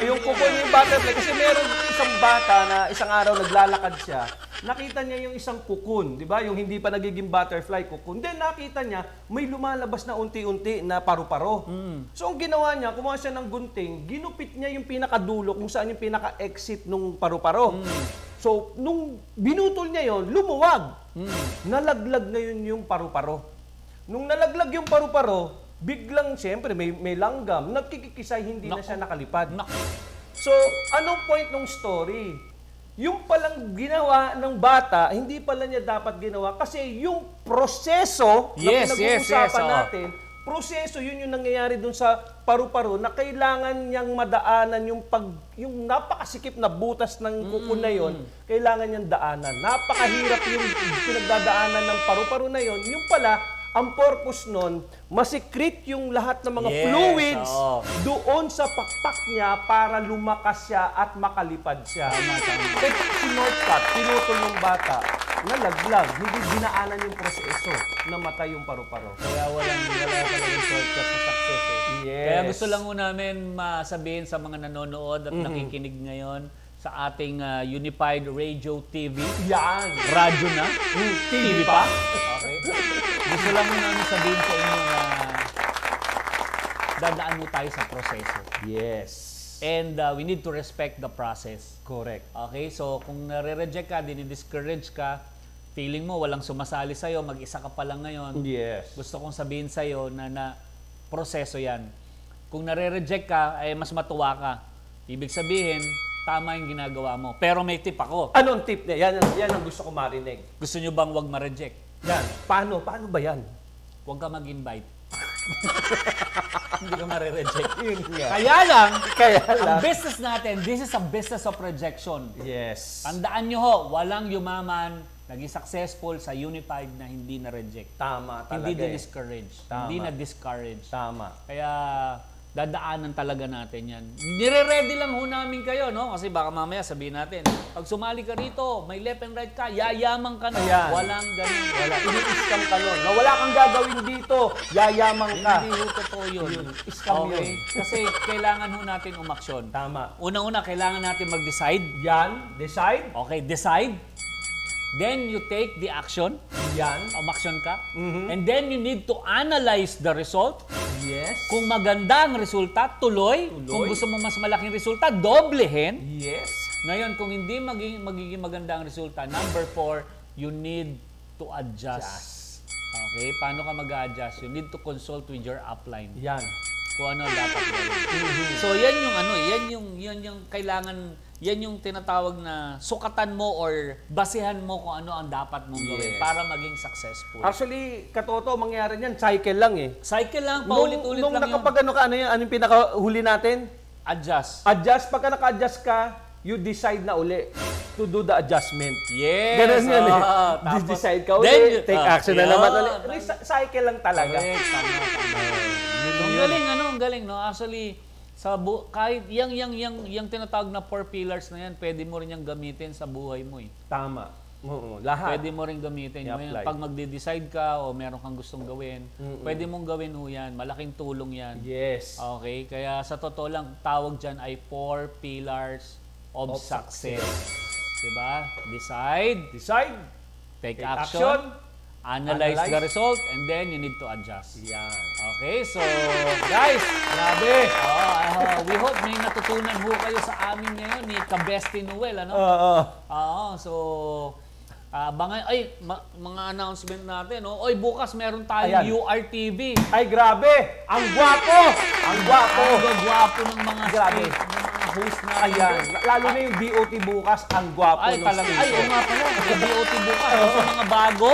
Yung cocoon, yung butterfly. Kasi meron isang bata na isang araw naglalakad siya. Nakita niya yung isang cocoon, di ba? Yung hindi pa nagiging butterfly, cocoon. Then nakita niya, may lumalabas na unti-unti na paru-paro. So ang ginawa niya, kumuha siya ng gunting, ginupit niya yung pinakadulo kung saan yung pinaka-exit nung paru-paro. So nung binutol niya yon, lumuwag. Nalaglag ngayon yung paru-paro. Nung nalaglag yung paru-paro, biglang, siyempre, may langgam, nagkikikisay, hindi na siya nakalipad. So, anong point ng story? Yung palang ginawa ng bata, hindi pala niya dapat ginawa kasi yung proseso na pinag-uusapan natin, proseso yun yung nangyayari dun sa paru-paro na kailangan niyang madaanan yung napakasikip na butas ng kuko na yon, kailangan niyang daanan. Napakahirap yung pinagdadaanan ng paru-paro na yon. Yung pala, ang purpose nun, masikrit yung lahat ng mga fluids doon sa pakpak niya para lumakas siya at makalipad siya. Kaya sinotcut, pinutol yung bata, nalaglag, hindi dinaanan yung proseso, namatay yung paru-paro. Kaya wala talagang shortcut sa success eh. Yes. Kaya gusto lang ho namin masabihin sa mga nanonood at nakikinig ngayon sa ating Unified Radio TV. Yan! Radyo na? TV pa? Okay. Gusto lang namin sabihin sa inyo na dadaan mo tayo sa proseso. Yes. And we need to respect the process. Correct. Okay? So, kung nare-reject ka, dinidiscourage ka, feeling mo walang sumasali sa'yo, mag-isa ka pa lang ngayon. Yes. Gusto kong sabihin sa'yo na proseso yan. Kung nare-reject ka, ay mas matuwa ka. Ibig sabihin, tama yung ginagawa mo. Pero may tip ako. Anong tip niya? Yan ang gusto ko marinig. Gusto nyo bang wag ma-reject? Yan. Paano? Paano ba yan? Huwag ka mag-invite. Hindi ka ma-reject. Kaya lang. Ang business natin, this is a business of rejection. Yes. Tandaan nyo ho, walang yumaman, naging successful sa Unified na hindi na-reject. Tama talaga. Hindi na-discourage. Hindi na-discourage. Tama. Kaya dadaanan talaga natin yan. Nire-ready lang ho namin kayo, no? Kasi baka mamaya sabihin natin, pag sumali ka rito, may left and right ka, yayaman ka na. Ayan. Walang ganun. Wala. Ini-scam ka nun. Na wala kang gagawin dito, yayaman ka. Hindi ho totoo yun. Scam yun. Kasi kailangan ho natin umaksyon. Tama. Unang-una, kailangan natin mag-decide. Yan. Decide. Okay, decide. Then you take the action. Yan. Umaksyon ka. And then you need to analyze the result. Yes. Kung maganda ang resulta, tuloy. Kung gusto mo mas malaking resulta, doblehin. Yes. Ngayon, kung hindi magiging maganda ang resulta, number 4, you need to adjust. Okay? Paano ka mag-adjust? You need to consult with your upline. Yan. Kung ano dapat gawin. So, yan yung yan yung kailangan yan yung tinatawag na sukatan mo or basihan mo kung ano ang dapat mong gawin para maging successful. Actually, katoto, mangyari niyan, cycle lang eh. Cycle lang, paulit-ulit lang nung nakapag-ano ka, ano yung pinakahuli natin? Adjust. Adjust. Pagka naka-adjust ka, you decide na uli to do the adjustment. Yes. Ganun yan eh. Decide ka uli, take action na naman ulit. Cycle lang talaga. Correct, tama. Ang galing, no? Actually, kahit yung tinatawag na 4 pillars na yan, pwede mo rin yung gamitin sa buhay mo eh. Tama. Lahat. Pwede mo rin gamitin. Pag magde-decide ka o meron kang gustong gawin, pwede mong gawin ho yan. Malaking tulong yan. Yes. Okay? Kaya sa totoo lang, tawag dyan ay 4 pillars of success. Diba? Decide. Take action. Analyze the result, and then you need to adjust. Yan. Okay, so guys, grabe. We hope may natutunan ho kayo sa amin ngayon ni Kabesti Noel, ano? So mga announcement natin, no? Oy, bukas meron tayong URTV. Ay, grabe! Ang gwapo! Ang gwapo! Ang gwapo ng mga host na. Ayan. Lalo na yung DOT bukas, ang gwapo. Ay, talaga. Ay, oo nga pala. Yung DOT bukas. Sa mga bago.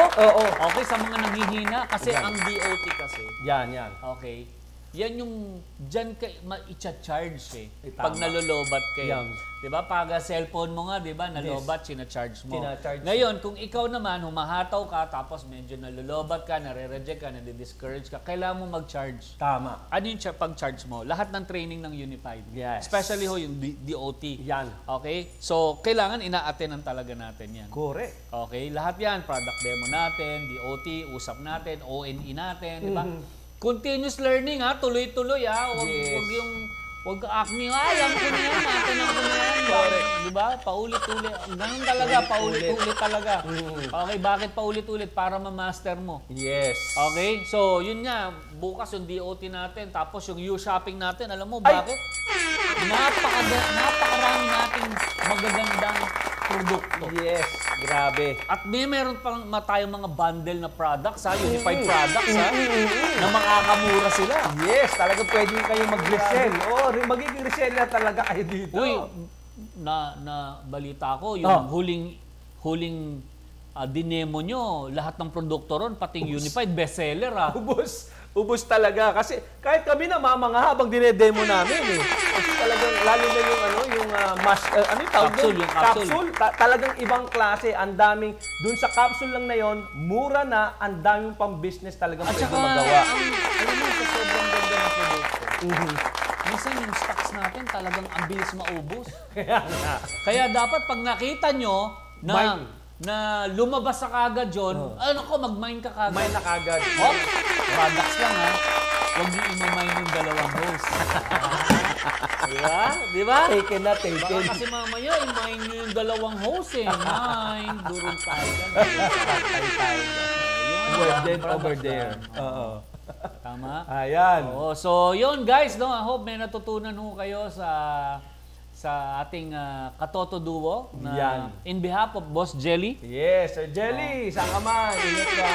Okay, sa mga nanghihina. Kasi ang DOT kasi. Yan. Okay. Yan yung dyan ka ma-i-charge eh. Pag nalolobat kayo. Diba? Pag cellphone mo nga, diba? Nalobat, sinacharge mo. Ngayon, kung ikaw naman, humahataw ka, tapos medyo nalolobat ka, nare-reject ka, nade-discourage ka, kailangan mo mag-charge. Tama. Ano yung pag-charge mo? Lahat ng training ng Unified. Yes. Especially ho yung DOT. Yan. Okay? So, kailangan ina-attenan talaga natin yan. Correct. Okay? Lahat yan. Product demo natin, DOT, usap natin, ONE natin, diba? Continuous learning ha, tuloy-tuloy ha. Huwag ka acne ha, alam ko na yan, natin ako na yan. Diba? Paulit-ulit. Ganun talaga, paulit-ulit talaga. Okay, bakit paulit-ulit? Para ma-master mo. Yes. Okay, so yun nga, bukas yung DOT natin, tapos yung U-shopping natin, alam mo bakit? Napakarami nating magagandang produkto. Yes, grabe. At meron pa tayong mga bundle na products, Unified products, na makakamura sila. Yes, talaga pwede kayong mag-resell. Magiging reseller talaga kayo dito. Uy, na balita ko, yung huling dinemo nyo, lahat ng produkto ron, pati Unified, bestseller Ubus talaga. Kasi kahit kami na mamanga habang dinedemo namin eh. Kasi talagang, lalo na yung capsule. Talagang ibang klase. Ang daming, dun sa capsule lang na yon, mura na, ang daming pang business talagang pwede magawa. Alam mo, sa sobrang ganda ng produkto. Minsan yung stocks natin talagang ang bilis maubos. Kaya dapat pag nakita nyo na lumabas sa kagad yun, mag-mine ka kagad. Mine na kagad. Products lang ha. Huwag niyo ima-mine yung dalawang host. Diba? Taken na, taken. Baka kasi mamaya, i-mine nyo yung dalawang host eh. Mine, durong tayo. Over there. Tama? Ayan. So yun guys, I hope may natutunan ho kayo sa ating Katoto Duo na in behalf of Boss Jelly. Yes, Sir Jelly, saan ka man? Ingat ka.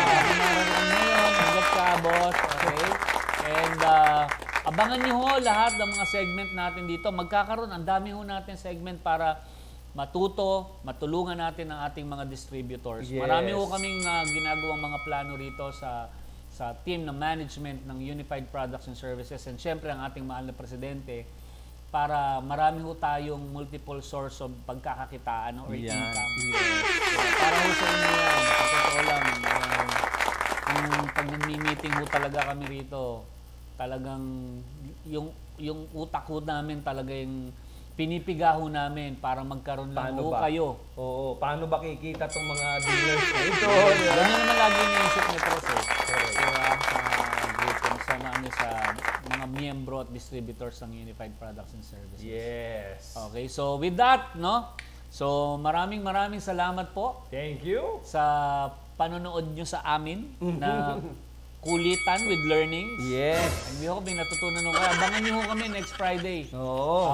Ingat ka, boss. Okay? And abangan niyo ho lahat ng mga segment natin dito. Magkakaroon, ang dami ho natin segment para matulungan natin ang ating mga distributors. Yes. Marami ho kaming ginagawang mga plano rito sa team ng management ng Unified Products and Services, and syempre ang ating mahal na presidente, para marami ho tayong multiple source of pagkakakitaan or income. Para ho sa inyo yan, sa totoo lang, pag nag-meeting ho talaga kami rito, talagang yung utak ho namin talaga yung pinipiga ho namin para magkaroon lang ho kayo. Oo, paano ba kikita tong mga dealers na ito? Ganyan naman lagi iniisip ni Pres sa mga miyembro at distributors ng Unified Products and Services. Yes. Okay, so with that, so maraming salamat po. Thank you. Sa panonood nyo sa amin na kulitan with learnings. Yes. And we hope may natutunan nyo kayo. Abangan nyo kami next Friday.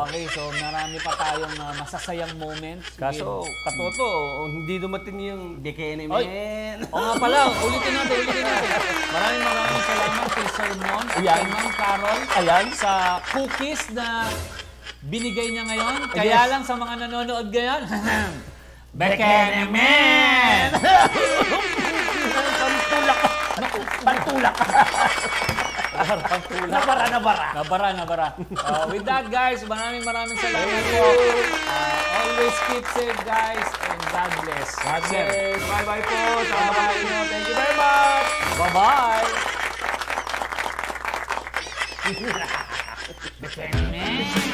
Okay, so marami pa tayong masasayang moments. Kaso, Katoto, hindi dumating yung DKN men. O nga pala, ulitin natin. Maraming salamat kay Sir Mon at kay Ma'am Carol sa cookies na binigay niya ngayon. Kaya lang sa mga nanonood ngayon, Bekenemen! Pantulak. Nabara. With that, guys, maraming salamat po. Always keep safe, guys, and God bless. Bye-bye po. Thank you very much. Bye-bye. Bekenemen!